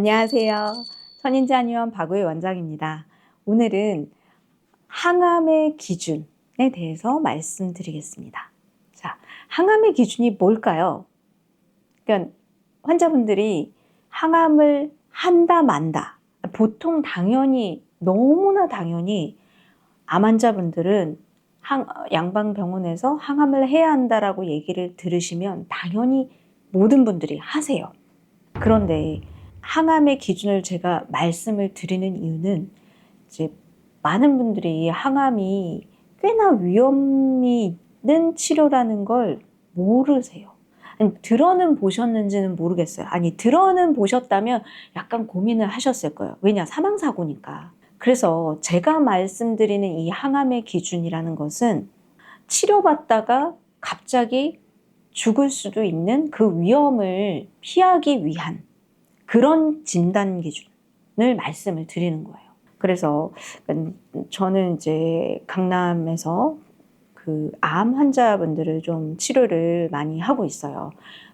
안녕하세요. 선인장의원 박우혜 원장입니다. 오늘은 항암의 기준에 대해서 말씀드리겠습니다. 자, 항암의 기준이 뭘까요? 그러니까 환자분들이 항암을 한다 만다. 보통 당연히 너무나 당연히 암 환자분들은 양방병원에서 항암을 해야 한다라고 얘기를 들으시면 당연히 모든 분들이 하세요. 그런데 항암의 기준을 제가 말씀을 드리는 이유는 이제 많은 분들이 항암이 꽤나 위험이 있는 치료라는 걸 모르세요. 아니, 들어는 보셨는지는 모르겠어요. 아니, 들어는 보셨다면 약간 고민을 하셨을 거예요. 왜냐, 사망사고니까. 그래서 제가 말씀드리는 이 항암의 기준이라는 것은 치료받다가 갑자기 죽을 수도 있는 그 위험을 피하기 위한 그런 진단 기준을 말씀을 드리는 거예요. 그래서 저는 이제 강남에서 그 암 환자분들을 좀 치료를 많이 하고 있어요.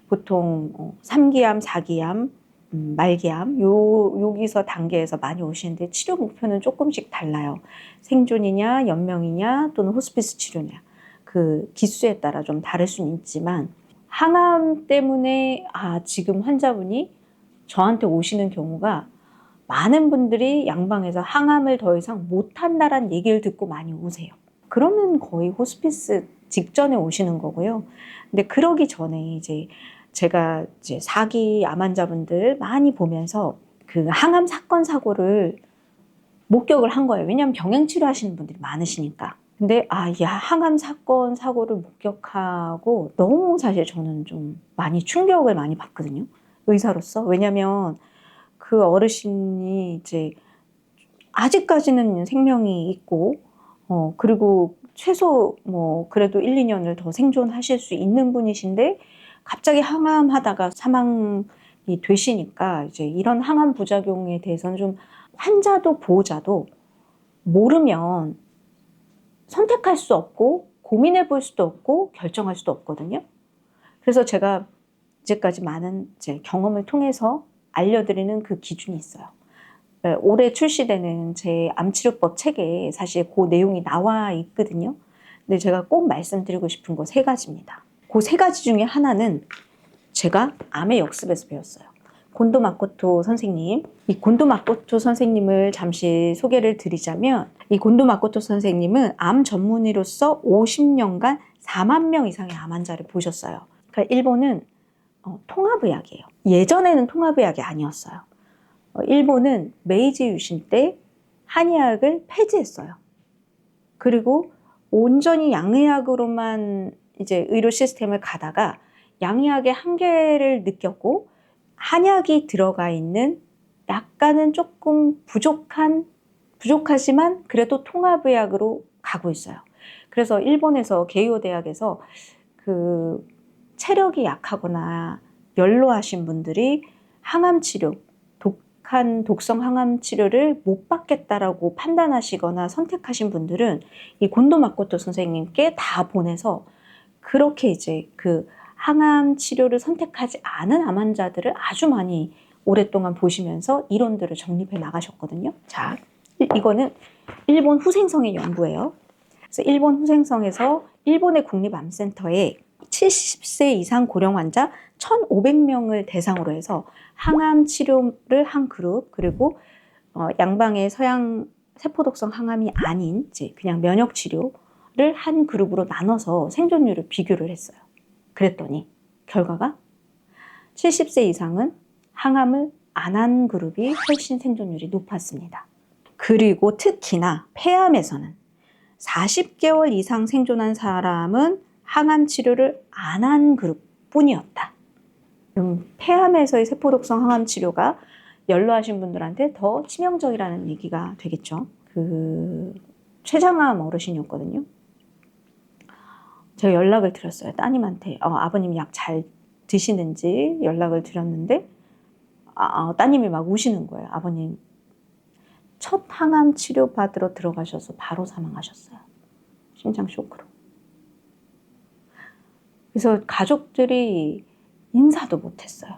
보통 3기암, 4기암, 말기암 여기서 단계에서 많이 오시는데 치료 목표는 조금씩 달라요. 생존이냐, 연명이냐, 또는 호스피스 치료냐. 그 기수에 따라 좀 다를 수는 있지만 항암 때문에 지금 환자분이 저한테 오시는 경우가 많은 분들이 양방에서 항암을 더 이상 못한다라는 얘기를 듣고 많이 오세요. 그러면 거의 호스피스 직전에 오시는 거고요. 근데 그러기 전에 이제 제가 이제 4기 암 환자분들 많이 보면서 그 항암 사건 사고를 목격을 한 거예요. 왜냐하면 병행 치료하시는 분들이 많으시니까. 근데 이 항암 사건 사고를 목격하고 너무 사실 저는 좀 많이 충격을 많이 받거든요. 의사로서. 왜냐하면 그 어르신이 이제 아직까지는 생명이 있고 그리고 최소 뭐 그래도 1, 2년을 더 생존하실 수 있는 분이신데 갑자기 항암하다가 사망이 되시니까 이제 이런 항암 부작용에 대해서는 좀 환자도 보호자도 모르면 선택할 수 없고 고민해 볼 수도 없고 결정할 수도 없거든요. 그래서 제가 이제까지 많은 이제 경험을 통해서 알려드리는 그 기준이 있어요. 올해 출시되는 제 암치료법 책에 사실 그 내용이 나와 있거든요. 근데 제가 꼭 말씀드리고 싶은 거 3가지입니다. 그 3가지 중에 하나는 제가 암의 역습에서 배웠어요. 곤도 마코토 선생님, 이 곤도 마코토 선생님을 잠시 소개를 드리자면 이 곤도 마코토 선생님은 암 전문의로서 50년간 4만 명 이상의 암 환자를 보셨어요. 그러니까 일본은 통합의학이에요. 예전에는 통합의학이 아니었어요. 일본은 메이지 유신 때 한의학을 폐지했어요. 그리고 온전히 양의학으로만 이제 의료 시스템을 가다가 양의학의 한계를 느꼈고 한약이 들어가 있는 약간은 조금 부족하지만 그래도 통합의학으로 가고 있어요. 그래서 일본에서 게이오 대학에서 그 체력이 약하거나 연로하신 분들이 항암 치료, 독성 항암 치료를 못 받겠다라고 판단하시거나 선택하신 분들은 이 곤도 마코토 선생님께 다 보내서 그렇게 이제 그 항암 치료를 선택하지 않은 암 환자들을 아주 많이 오랫동안 보시면서 이론들을 정립해 나가셨거든요. 자, 이거는 일본 후생성의 연구예요. 그래서 일본 후생성에서 일본의 국립암센터에 70세 이상 고령 환자 1,500명을 대상으로 해서 항암 치료를 한 그룹, 그리고 양방의 서양 세포독성 항암이 아닌 이제 그냥 면역 치료를 한 그룹으로 나눠서 생존율을 비교를 했어요. 그랬더니 결과가 70세 이상은 항암을 안 한 그룹이 훨씬 생존율이 높았습니다. 그리고 특히나 폐암에서는 40개월 이상 생존한 사람은 항암 치료를 안 한 그룹뿐이었다. 폐암에서의 세포독성 항암 치료가 연로하신 분들한테 더 치명적이라는 얘기가 되겠죠. 그 췌장암 어르신이었거든요. 제가 연락을 드렸어요. 따님한테 아버님 약 잘 드시는지 연락을 드렸는데 따님이 막 우시는 거예요. 아버님 첫 항암 치료 받으러 들어가셔서 바로 사망하셨어요. 심장 쇼크로. 그래서 가족들이 인사도 못했어요.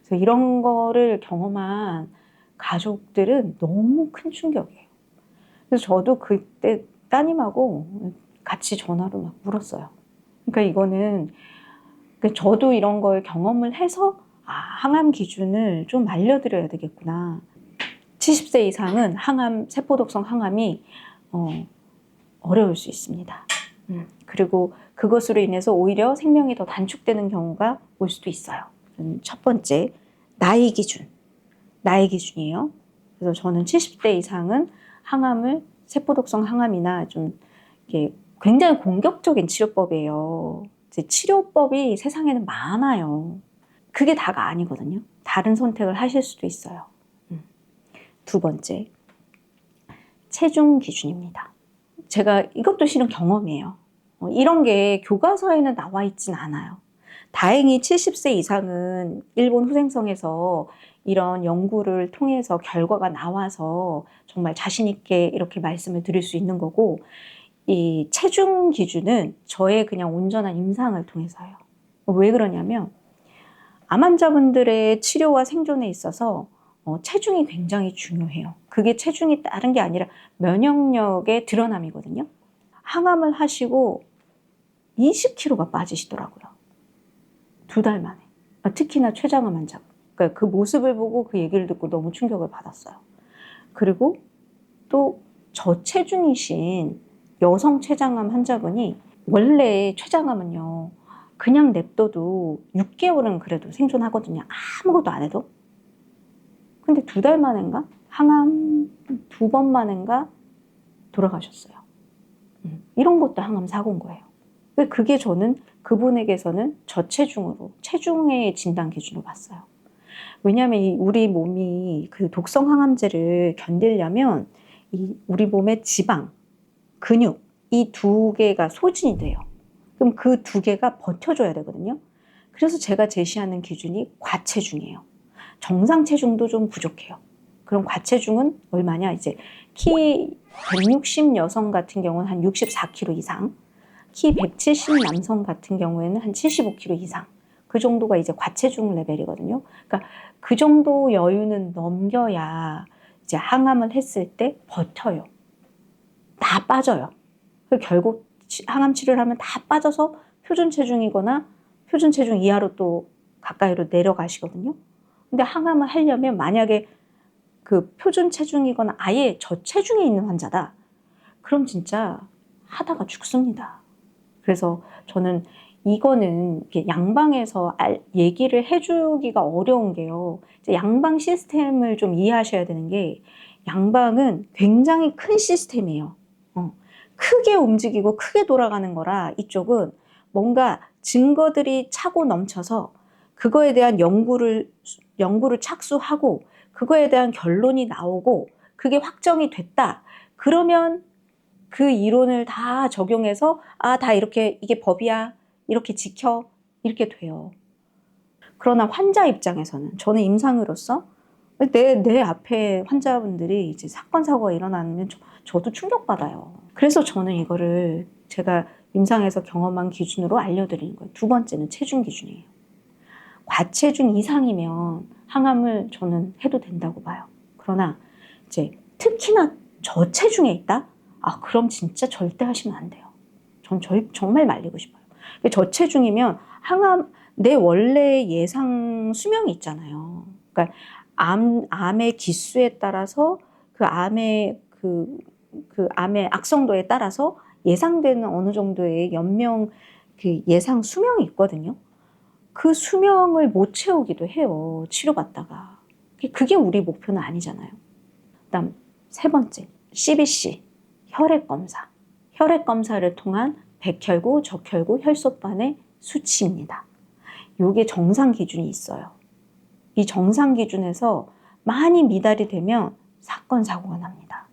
그래서 이런 거를 경험한 가족들은 너무 큰 충격이에요. 그래서 저도 그때 따님하고 같이 전화로 막 울었어요. 그러니까 이거는 저도 이런 걸 경험을 해서 항암 기준을 좀 알려드려야 되겠구나. 70세 이상은 세포독성 항암이 어려울 수 있습니다. 그리고 그것으로 인해서 오히려 생명이 더 단축되는 경우가 올 수도 있어요. 첫 번째, 나이 기준이에요. 그래서 저는 70대 이상은 세포독성 항암이나 좀 이게 굉장히 공격적인 치료법이에요. 치료법이 세상에는 많아요. 그게 다가 아니거든요. 다른 선택을 하실 수도 있어요. 두 번째, 체중 기준입니다. 제가 이것도 실은 경험이에요. 이런 게 교과서에는 나와 있진 않아요. 다행히 70세 이상은 일본 후생성에서 이런 연구를 통해서 결과가 나와서 정말 자신 있게 이렇게 말씀을 드릴 수 있는 거고, 이 체중 기준은 저의 그냥 온전한 임상을 통해서요. 왜 그러냐면 암 환자분들의 치료와 생존에 있어서 체중이 굉장히 중요해요. 그게 체중이 다른 게 아니라 면역력의 드러남이거든요. 항암을 하시고 20kg가 빠지시더라고요. 2달 만에. 특히나 췌장암 환자. 그러니까 그 모습을 보고 그 얘기를 듣고 너무 충격을 받았어요. 그리고 또 저체중이신 여성 췌장암 환자분이, 원래 췌장암은요, 그냥 냅둬도 6개월은 그래도 생존하거든요. 아무것도 안 해도. 근데 2달 만인가? 항암 2번 만인가? 돌아가셨어요. 이런 것도 항암 사고인 거예요. 그게 저는 그분에게서는 저체중으로, 체중의 진단 기준으로 봤어요. 왜냐하면 우리 몸이 그 독성 항암제를 견디려면 우리 몸의 지방, 근육, 이 2개가 소진이 돼요. 그럼 그 2개가 버텨줘야 되거든요. 그래서 제가 제시하는 기준이 과체중이에요. 정상 체중도 좀 부족해요. 그럼 과체중은 얼마냐? 이제 키 160 여성 같은 경우는 한 64kg 이상, 키 170 남성 같은 경우에는 한 75kg 이상. 그 정도가 이제 과체중 레벨이거든요. 그러니까 그 정도 여유는 넘겨야 이제 항암을 했을 때 버텨요. 다 빠져요. 결국 항암 치료를 하면 다 빠져서 표준 체중이거나 표준 체중 이하로 또 가까이로 내려가시거든요. 근데 항암을 하려면 만약에 그 표준 체중이거나 아예 저체중에 있는 환자다. 그럼 진짜 하다가 죽습니다. 그래서 저는 이거는 양방에서 얘기를 해주기가 어려운 게요. 양방 시스템을 좀 이해하셔야 되는 게, 양방은 굉장히 큰 시스템이에요. 크게 움직이고 크게 돌아가는 거라 이쪽은 뭔가 증거들이 차고 넘쳐서 그거에 대한 연구를 착수하고 그거에 대한 결론이 나오고 그게 확정이 됐다. 그러면 그 이론을 다 적용해서 다 이렇게 이게 법이야. 이렇게 지켜. 이렇게 돼요. 그러나 환자 입장에서는 저는 임상으로서 내 앞에 환자분들이 이제 사건 사고가 일어나면 저도 충격받아요. 그래서 저는 이거를 제가 임상에서 경험한 기준으로 알려드리는 거예요. 두 번째는 체중 기준이에요. 과체중 이상이면 항암을 저는 해도 된다고 봐요. 그러나 이제 특히나 저체중에 있다? 그럼 진짜 절대 하시면 안 돼요. 전 정말 말리고 싶어요. 저체중이면 내 원래 예상 수명이 있잖아요. 그러니까 암의 기수에 따라서 그 암의 악성도에 따라서 예상되는 어느 정도의 연명 예상 수명이 있거든요. 그 수명을 못 채우기도 해요. 치료받다가. 그게 우리 목표는 아니잖아요. 그다음 3번째, CBC, 혈액검사. 혈액검사를 통한 백혈구, 적혈구, 혈소판의 수치입니다. 이게 정상 기준이 있어요. 이 정상 기준에서 많이 미달이 되면 사건, 사고가 납니다.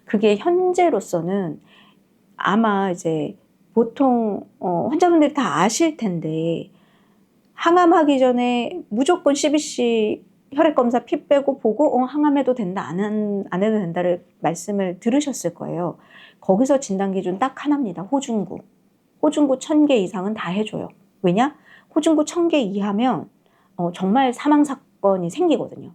그게 현재로서는 아마 이제 보통 환자분들이 다 아실 텐데, 항암하기 전에 무조건 CBC 혈액검사 피 빼고 보고 항암해도 된다, 안 해도 된다를 말씀을 들으셨을 거예요. 거기서 진단기준 딱 하나입니다. 호중구 1000개 이상은 다 해줘요. 왜냐? 호중구 1000개 이하면 정말 사망 사건이 생기거든요.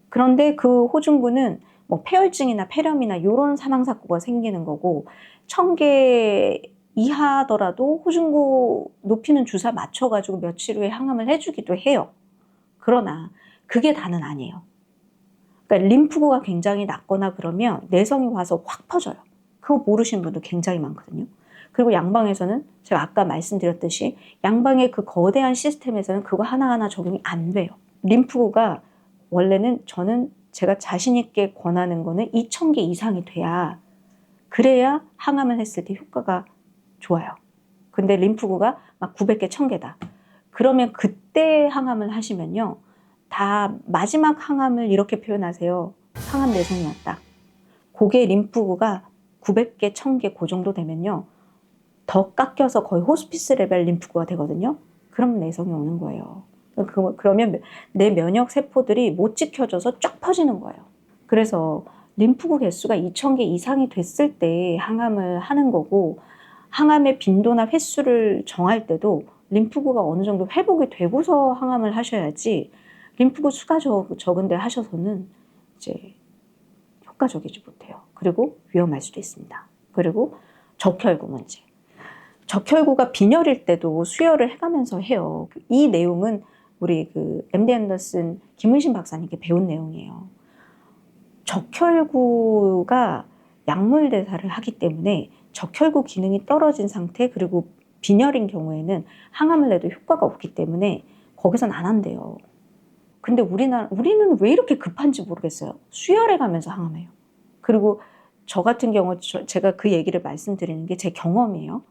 그런데 그 호중구는 뭐 폐혈증이나 폐렴이나 이런 사망 사고가 생기는 거고 1000개 이하더라도 호중구 높이는 주사 맞춰가지고 며칠 후에 항암을 해주기도 해요. 그러나 그게 다는 아니에요. 그러니까 림프구가 굉장히 낮거나 그러면 내성이 와서 확 퍼져요. 그거 모르시는 분도 굉장히 많거든요. 그리고 양방에서는 제가 아까 말씀드렸듯이 양방의 그 거대한 시스템에서는 그거 하나하나 적용이 안 돼요. 림프구가 원래는 저는 제가 자신 있게 권하는 거는 2000개 이상이 돼야 그래야 항암을 했을 때 효과가 좋아요. 근데 림프구가 막 900개, 1000개다. 그러면 그때 항암을 하시면요. 다 마지막 항암을 이렇게 표현하세요. 항암 내성이 왔다. 그게 림프구가 900개, 1000개 그 정도 되면요. 더 깎여서 거의 호스피스 레벨 림프구가 되거든요. 그럼 내성이 오는 거예요. 그러면 내 면역 세포들이 못 지켜줘서 쫙 퍼지는 거예요. 그래서 림프구 개수가 2000개 이상이 됐을 때 항암을 하는 거고 항암의 빈도나 횟수를 정할 때도 림프구가 어느 정도 회복이 되고서 항암을 하셔야지 림프구 수가 적은데 하셔서는 이제 효과적이지 못해요. 그리고 위험할 수도 있습니다. 그리고 적혈구 문제. 적혈구가 빈혈일 때도 수혈을 해가면서 해요. 이 내용은 우리 그 MD 앤더슨 김은신 박사님께 배운 내용이에요. 적혈구가 약물 대사를 하기 때문에 적혈구 기능이 떨어진 상태 그리고 빈혈인 경우에는 항암을 해도 효과가 없기 때문에 거기선 안 한대요. 근데 우리는 왜 이렇게 급한지 모르겠어요. 수혈해 가면서 항암해요. 그리고 저 같은 경우 제가 그 얘기를 말씀드리는 게 제 경험이에요.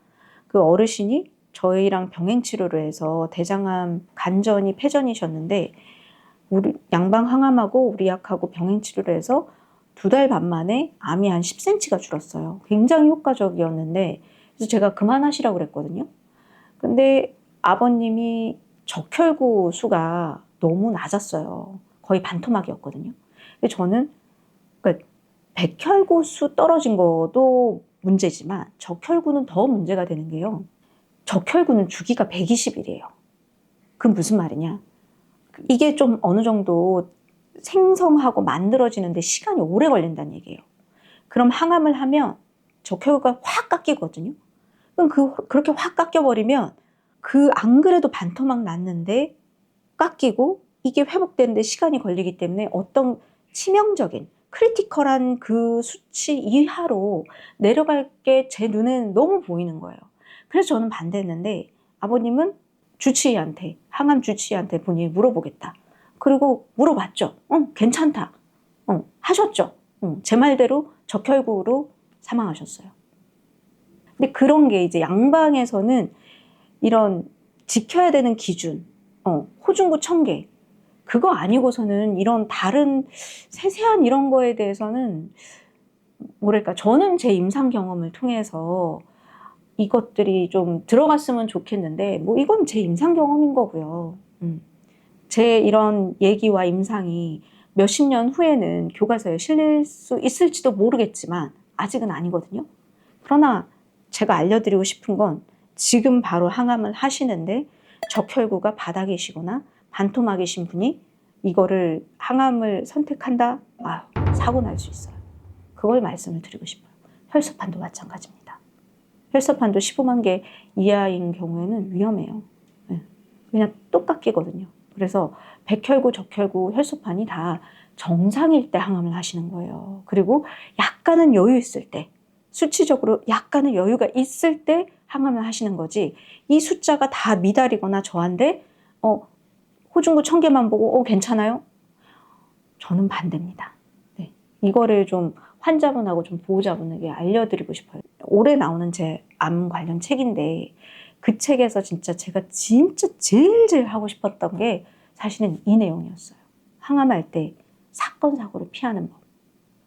그 어르신이 저희랑 병행 치료를 해서 대장암 간전이 폐전이셨는데 우리 양방 항암하고 우리 약하고 병행 치료를 해서 2달 반 만에 암이 한 10cm가 줄었어요. 굉장히 효과적이었는데 그래서 제가 그만하시라고 그랬거든요. 근데 아버님이 적혈구 수가 너무 낮았어요. 거의 반토막이었거든요. 근데 저는 그러니까 백혈구 수 떨어진 것도 문제지만 적혈구는 더 문제가 되는 게요. 적혈구는 주기가 120일이에요. 그건 무슨 말이냐? 이게 좀 어느 정도 생성하고 만들어지는데 시간이 오래 걸린다는 얘기예요. 그럼 항암을 하면 적혈구가 확 깎이거든요. 그럼 그렇게 확 깎여버리면 그 안 그래도 반토막 났는데 깎이고 이게 회복되는데 시간이 걸리기 때문에 어떤 치명적인 크리티컬한 그 수치 이하로 내려갈 게 제 눈에는 너무 보이는 거예요. 그래서 저는 반대했는데 아버님은 주치의한테 항암 주치의한테 본인이 물어보겠다. 그리고 물어봤죠. 괜찮다. 하셨죠. 제 말대로 적혈구로 사망하셨어요. 근데 그런 게 이제 양방에서는 이런 지켜야 되는 기준, 호중구 1000개 그거 아니고서는 이런 다른 세세한 이런 거에 대해서는 뭐랄까 저는 제 임상 경험을 통해서 이것들이 좀 들어갔으면 좋겠는데 뭐 이건 제 임상 경험인 거고요. 제 이런 얘기와 임상이 몇십 년 후에는 교과서에 실릴 수 있을지도 모르겠지만 아직은 아니거든요. 그러나 제가 알려드리고 싶은 건 지금 바로 항암을 하시는데 적혈구가 바닥이시거나 반토막이신 분이 이거를 항암을 선택한다? 사고 날 수 있어요. 그걸 말씀을 드리고 싶어요. 혈소판도 마찬가지입니다. 혈소판도 15만 개 이하인 경우에는 위험해요. 그냥 똑 깎이거든요. 그래서 백혈구, 적혈구, 혈소판이 다 정상일 때 항암을 하시는 거예요. 그리고 약간은 여유 있을 때, 수치적으로 약간의 여유가 있을 때 항암을 하시는 거지 이 숫자가 다 미달이거나 저한데 호중구 1000개만 보고 괜찮아요? 저는 반대입니다. 네. 이거를 좀 환자분하고 좀 보호자분에게 알려드리고 싶어요. 올해 나오는 제 암 관련 책인데 그 책에서 진짜 제가 진짜 제일 하고 싶었던 게 사실은 이 내용이었어요. 항암할 때 사건, 사고를 피하는 법,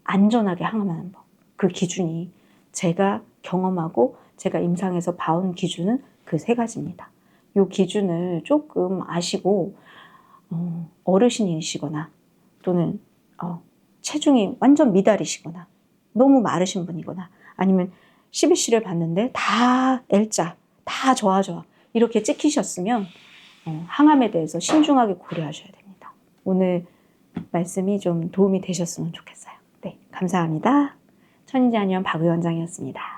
안전하게 항암하는 법. 그 기준이 제가 경험하고 제가 임상에서 봐온 기준은 그 3가지입니다. 이 기준을 조금 아시고 어르신이시거나 또는 체중이 완전 미달이시거나 너무 마르신 분이거나 아니면 CBC를 봤는데 다 L자, 다 저하 이렇게 찍히셨으면 항암에 대해서 신중하게 고려하셔야 됩니다. 오늘 말씀이 좀 도움이 되셨으면 좋겠어요. 네, 감사합니다. 천인자니원 박의원장이었습니다.